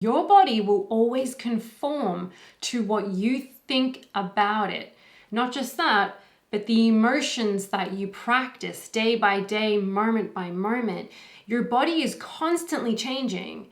Your body will always conform to what you think about it. Not just that, but the emotions that you practice day by day, moment by moment. Your body is constantly changing,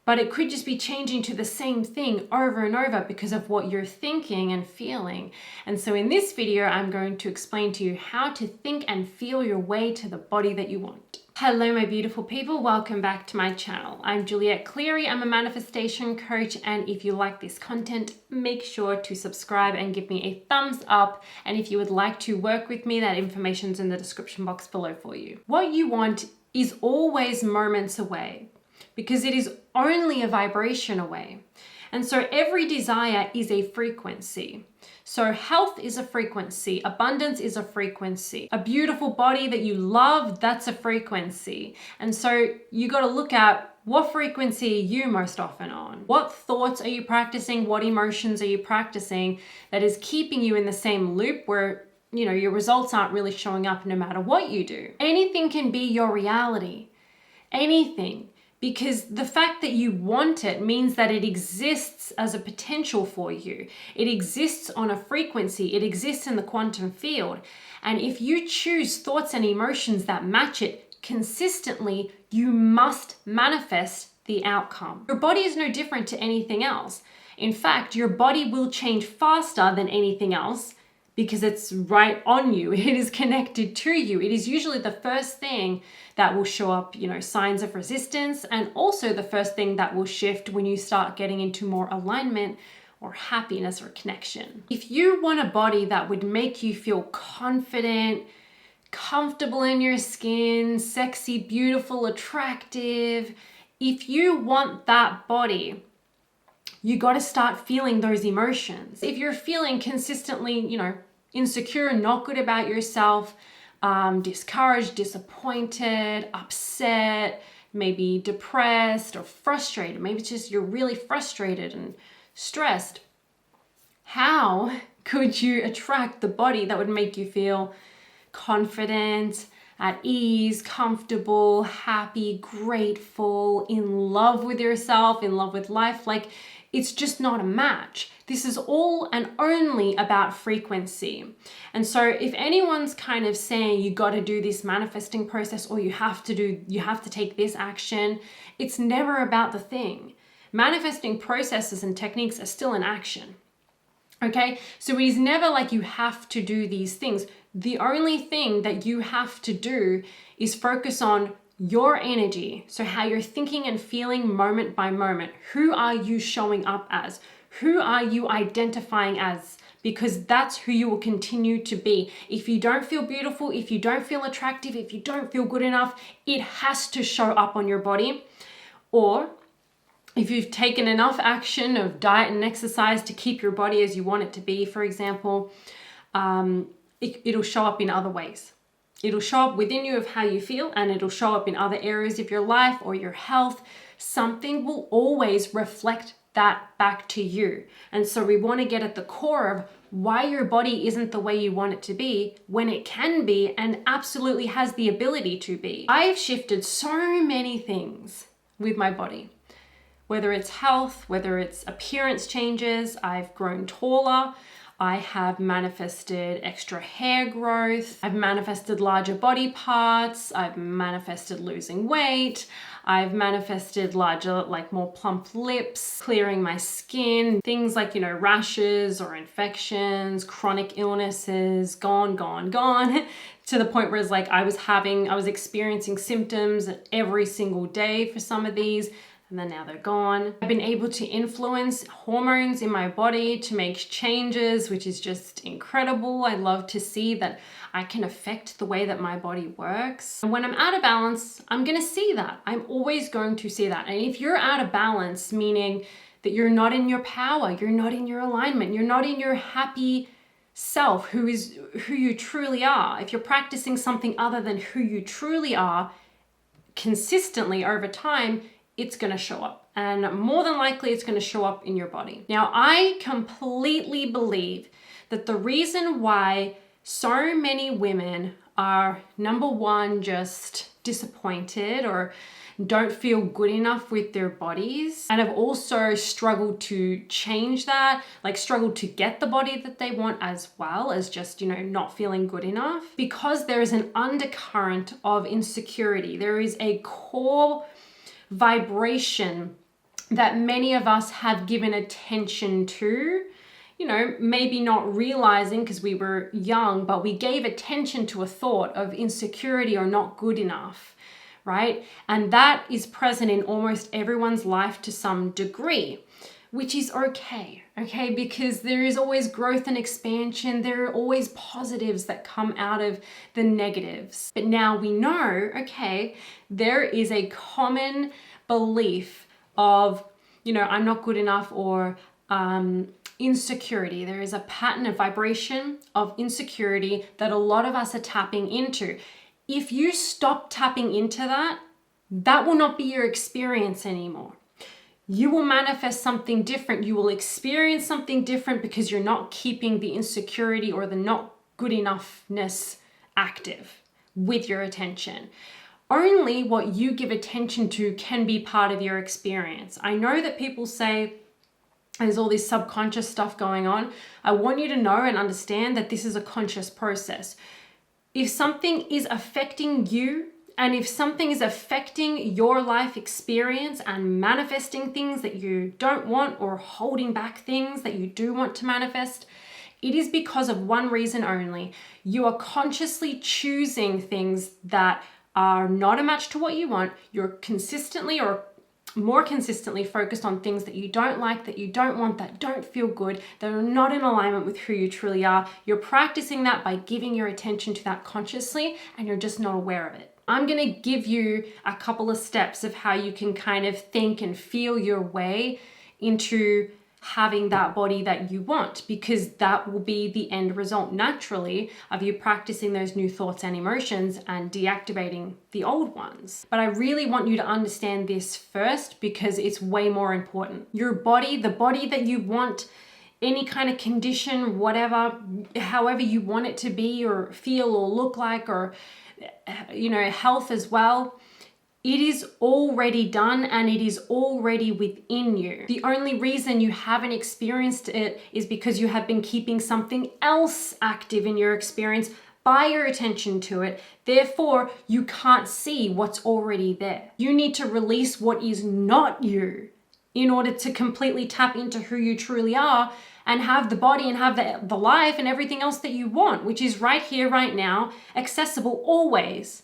but it could just be changing to the same thing over and over because of what you're thinking and feeling. And so in this video, I'm going to explain to you how to think and feel your way to the body that you want. Hello, my beautiful people. Welcome back to my channel. I'm Juliet Cleary. I'm a manifestation coach. And if you like this content, make sure to subscribe and give me a thumbs up. And if you would like to work with me, that information's in the description box below for you. What you want is always moments away, because it is only a vibration away. And so every desire is a frequency. So health is a frequency, abundance is a frequency, a beautiful body that you love, that's a frequency. And so you got to look at what frequency are you most often on? What thoughts are you practicing? What emotions are you practicing that is keeping you in the same loop where, you know, your results aren't really showing up no matter what you do? Anything can be your reality. Anything. Because the fact that you want it means that it exists as a potential for you. It exists on a frequency. It exists in the quantum field. And if you choose thoughts and emotions that match it consistently, you must manifest the outcome. Your body is no different to anything else. In fact, your body will change faster than anything else because it's right on you. It is connected to you. It is usually the first thing that will show up, signs of resistance, and also the first thing that will shift when you start getting into more alignment or happiness or connection. If you want a body that would make you feel confident, comfortable in your skin, sexy, beautiful, attractive, if you want that body, you got to start feeling those emotions. If you're feeling consistently, insecure, not good about yourself, discouraged, disappointed, upset, maybe depressed or frustrated, maybe it's just you're really frustrated and stressed, how could you attract the body that would make you feel confident, at ease, comfortable, happy, grateful, in love with yourself, in love with life? Like, it's just not a match. This is all and only about frequency. And so if anyone's kind of saying you got to do this manifesting process or you have to take this action, it's never about the thing. Manifesting processes and techniques are still in action. Okay? So it is never like you have to do these things. The only thing that you have to do is focus on your energy. So how you're thinking and feeling moment by moment. Who are you showing up as? Who are you identifying as? Because that's who you will continue to be. If you don't feel beautiful, if you don't feel attractive, if you don't feel good enough, it has to show up on your body. Or if you've taken enough action of diet and exercise to keep your body as you want it to be, for example, it'll show up in other ways. It'll show up within you of how you feel, and it'll show up in other areas of your life or your health. Something will always reflect that back to you. And so we want to get at the core of why your body isn't the way you want it to be when it can be and absolutely has the ability to be. I've shifted so many things with my body. Whether it's health, whether it's appearance changes, I've grown taller, I have manifested extra hair growth, I've manifested larger body parts, I've manifested losing weight, I've manifested larger, more plump lips, clearing my skin, things like, rashes or infections, chronic illnesses, gone, to the point where it's like I was experiencing symptoms every single day for some of these. And then now they're gone. I've been able to influence hormones in my body to make changes, which is just incredible. I love to see that I can affect the way that my body works. And when I'm out of balance, I'm gonna see that. I'm always going to see that. And if you're out of balance, meaning that you're not in your power, you're not in your alignment, you're not in your happy self, who you truly are. If you're practicing something other than who you truly are consistently over time, it's going to show up, and more than likely it's going to show up in your body. Now, I completely believe that the reason why so many women are, number one, just disappointed, or don't feel good enough with their bodies and have also struggled to change that, like struggled to get the body that they want, as well as just, not feeling good enough, because there is an undercurrent of insecurity. There is a core vibration that many of us have given attention to, maybe not realizing because we were young, but we gave attention to a thought of insecurity or not good enough, right? And that is present in almost everyone's life to some degree, which is okay, because there is always growth and expansion. There are always positives that come out of the negatives. But now we know, there is a common belief of, I'm not good enough, or insecurity. There is a pattern of vibration of insecurity that a lot of us are tapping into. If you stop tapping into that, that will not be your experience anymore. You will manifest something different. You will experience something different because you're not keeping the insecurity or the not good enoughness active with your attention. Only what you give attention to can be part of your experience. I know that people say there's all this subconscious stuff going on. I want you to know and understand that this is a conscious process. If something is affecting you, and if something is affecting your life experience and manifesting things that you don't want, or holding back things that you do want to manifest, it is because of one reason only. You are consciously choosing things that are not a match to what you want. You're consistently or more consistently focused on things that you don't like, that you don't want, that don't feel good, that are not in alignment with who you truly are. You're practicing that by giving your attention to that consciously, and you're just not aware of it. I'm going to give you a couple of steps of how you can kind of think and feel your way into having that body that you want, because that will be the end result naturally of you practicing those new thoughts and emotions and deactivating the old ones. But I really want you to understand this first, because it's way more important. Your body, the body that you want, any kind of condition, whatever, however you want it to be or feel or look like, or health as well, it is already done and it is already within you. The only reason you haven't experienced it is because you have been keeping something else active in your experience by your attention to it. Therefore, you can't see what's already there. You need to release what is not you in order to completely tap into who you truly are and have the body and have the life and everything else that you want, which is right here, right now, accessible always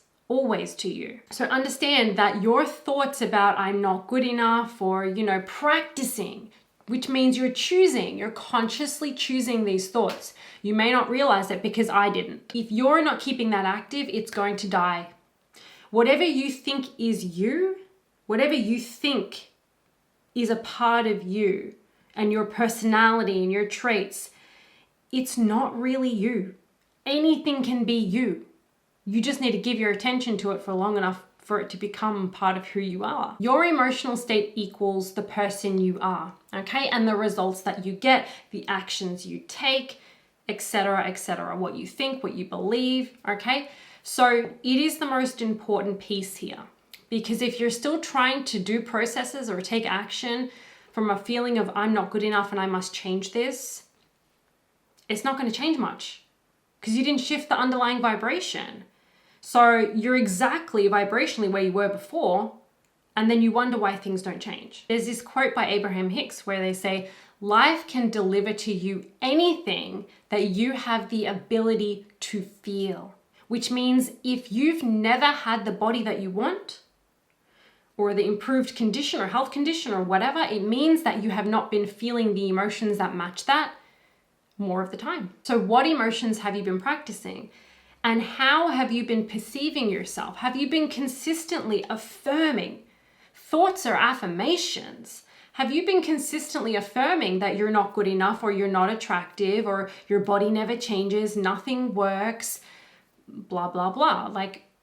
to you. So understand that your thoughts about I'm not good enough, or, practicing, which means you're consciously choosing these thoughts. You may not realize it, because I didn't. If you're not keeping that active, it's going to die. Whatever you think is you, whatever you think is a part of you and your personality and your traits, it's not really you. Anything can be you. You just need to give your attention to it for long enough for it to become part of who you are. Your emotional state equals the person you are, and the results that you get, the actions you take, etc., what you think, what you believe, So it is the most important piece here, because if you're still trying to do processes or take action from a feeling of I'm not good enough and I must change this, it's not going to change much, because you didn't shift the underlying vibration. So you're exactly vibrationally where you were before, and then you wonder why things don't change. There's this quote by Abraham Hicks where they say, life can deliver to you anything that you have the ability to feel. Which means if you've never had the body that you want, or the improved condition or health condition or whatever, it means that you have not been feeling the emotions that match that more of the time. So what emotions have you been practicing? And how have you been perceiving yourself? Have you been consistently affirming thoughts or affirmations? Have you been consistently affirming that you're not good enough, or you're not attractive, or your body never changes, nothing works, blah, blah, blah?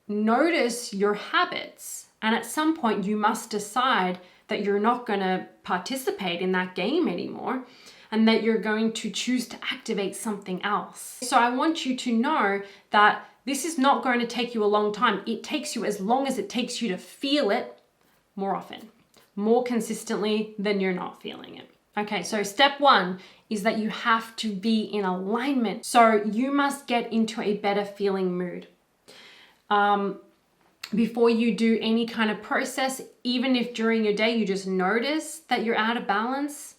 Notice your habits. And at some point you must decide that you're not going to participate in that game anymore, and that you're going to choose to activate something else. So I want you to know that this is not going to take you a long time. It takes you as long as it takes you to feel it, more often, more consistently than you're not feeling it. Okay, so step one is that you have to be in alignment. So you must get into a better feeling mood. Before you do any kind of process, even if during your day you just notice that you're out of balance,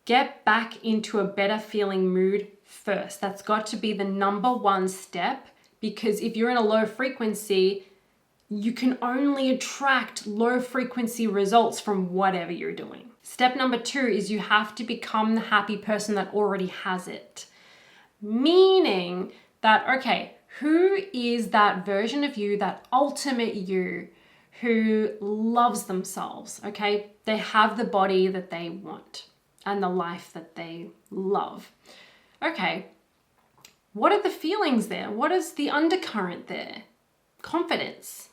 get back into a better feeling mood first. That's got to be the number one step, because if you're in a low frequency, you can only attract low frequency results from whatever you're doing. Step number two is you have to become the happy person that already has it. Meaning that, okay, who is that version of you, that ultimate you who loves themselves, okay? They have the body that they want and the life that they love. Okay, what are the feelings there? What is the undercurrent there? Confidence.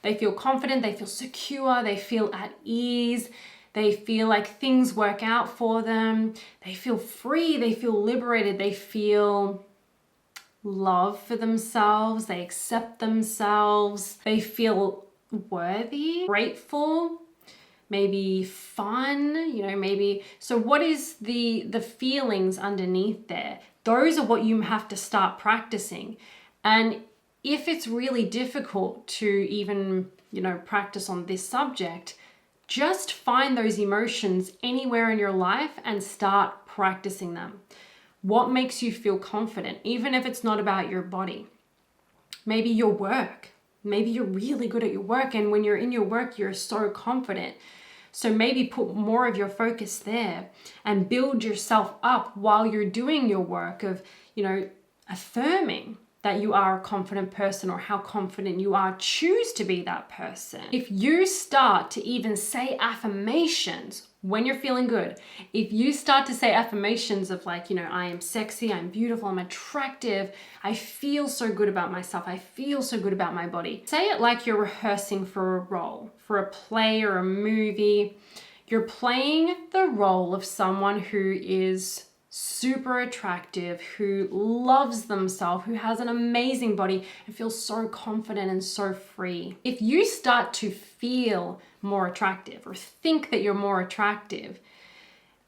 They feel confident, they feel secure, they feel at ease, they feel like things work out for them, they feel free, they feel liberated, they feel love for themselves, they accept themselves, they feel worthy, grateful, maybe fun, maybe. So what is the feelings underneath there? Those are what you have to start practicing. And if it's really difficult to even, practice on this subject, just find those emotions anywhere in your life and start practicing them. What makes you feel confident, even if it's not about your body? Maybe your work. Maybe you're really good at your work, and when you're in your work, you're so confident. So maybe put more of your focus there and build yourself up while you're doing your work of, affirming that you are a confident person, or how confident you are. Choose to be that person. If you start to even say affirmations when you're feeling good, if you start to say affirmations of like, I am sexy, I'm beautiful, I'm attractive, I feel so good about myself, I feel so good about my body. Say it like you're rehearsing for a role, for a play or a movie. You're playing the role of someone who is super attractive, who loves themselves, who has an amazing body and feels so confident and so free. If you start to feel more attractive or think that you're more attractive,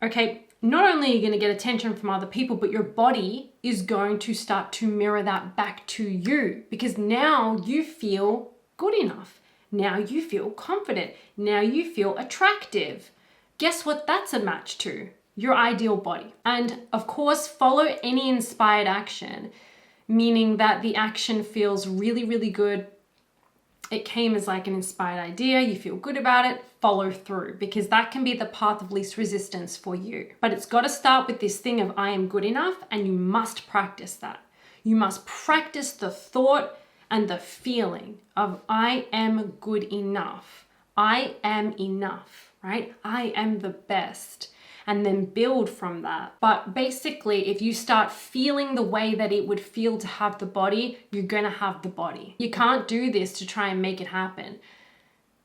okay, not only are you going to get attention from other people, but your body is going to start to mirror that back to you, because now you feel good enough. Now you feel confident. Now you feel attractive. Guess what that's a match to? Your ideal body. And of course, follow any inspired action, meaning that the action feels really, really good. It came as like an inspired idea, you feel good about it, follow through, because that can be the path of least resistance for you. But it's got to start with this thing of I am good enough, and you must practice that. You must practice the thought and the feeling of I am good enough. I am enough, right? I am the best. And then build from that. But basically, if you start feeling the way that it would feel to have the body, you're gonna have the body. You can't do this to try and make it happen.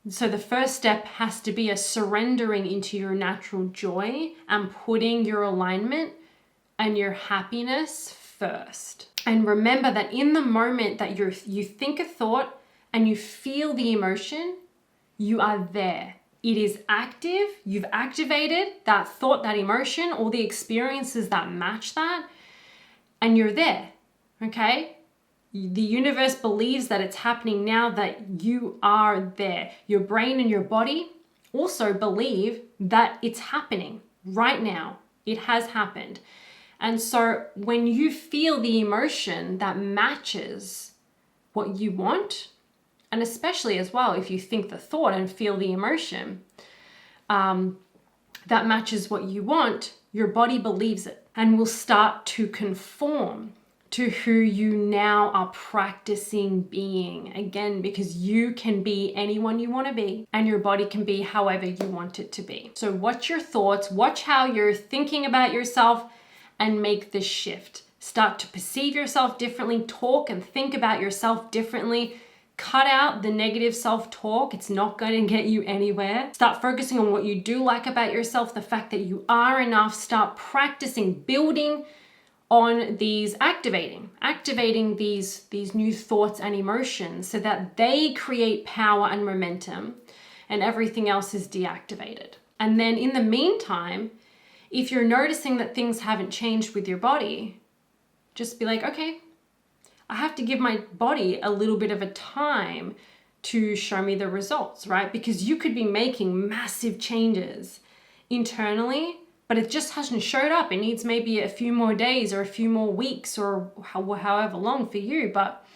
So the first step has to be a surrendering into your natural joy and putting your alignment and your happiness first. And remember that in the moment that you think a thought and you feel the emotion, you are there. It is active. You've activated that thought, that emotion, all the experiences that match that, and you're there, okay? The universe believes that it's happening now, that you are there. Your brain and your body also believe that it's happening right now. It has happened. And so when you feel the emotion that matches what you want, and especially as well, if you think the thought and feel the emotion that matches what you want, your body believes it and will start to conform to who you now are practicing being. Again, because you can be anyone you want to be, and your body can be however you want it to be. So watch your thoughts, watch how you're thinking about yourself, and make this shift. Start to perceive yourself differently, talk and think about yourself differently. Cut out the negative self-talk. It's not going to get you anywhere. Start focusing on what you do like about yourself, the fact that you are enough. Start practicing, building on these, activating these new thoughts and emotions so that they create power and momentum and everything else is deactivated. And then in the meantime, if you're noticing that things haven't changed with your body, just be like, okay, I have to give my body a little bit of a time to show me the results, right? Because you could be making massive changes internally, but it just hasn't showed up. It needs maybe a few more days or a few more weeks or however long for you, but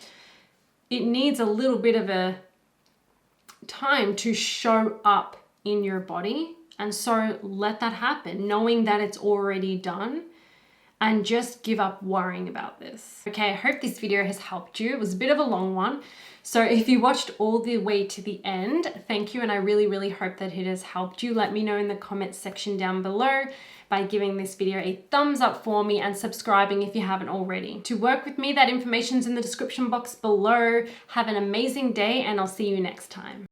it needs a little bit of a time to show up in your body. And so let that happen, knowing that it's already done, and just give up worrying about this. Okay, I hope this video has helped you. It was a bit of a long one. So if you watched all the way to the end, thank you. And I really, really hope that it has helped you. Let me know in the comments section down below by giving this video a thumbs up for me and subscribing if you haven't already. To work with me, that information's in the description box below. Have an amazing day and I'll see you next time.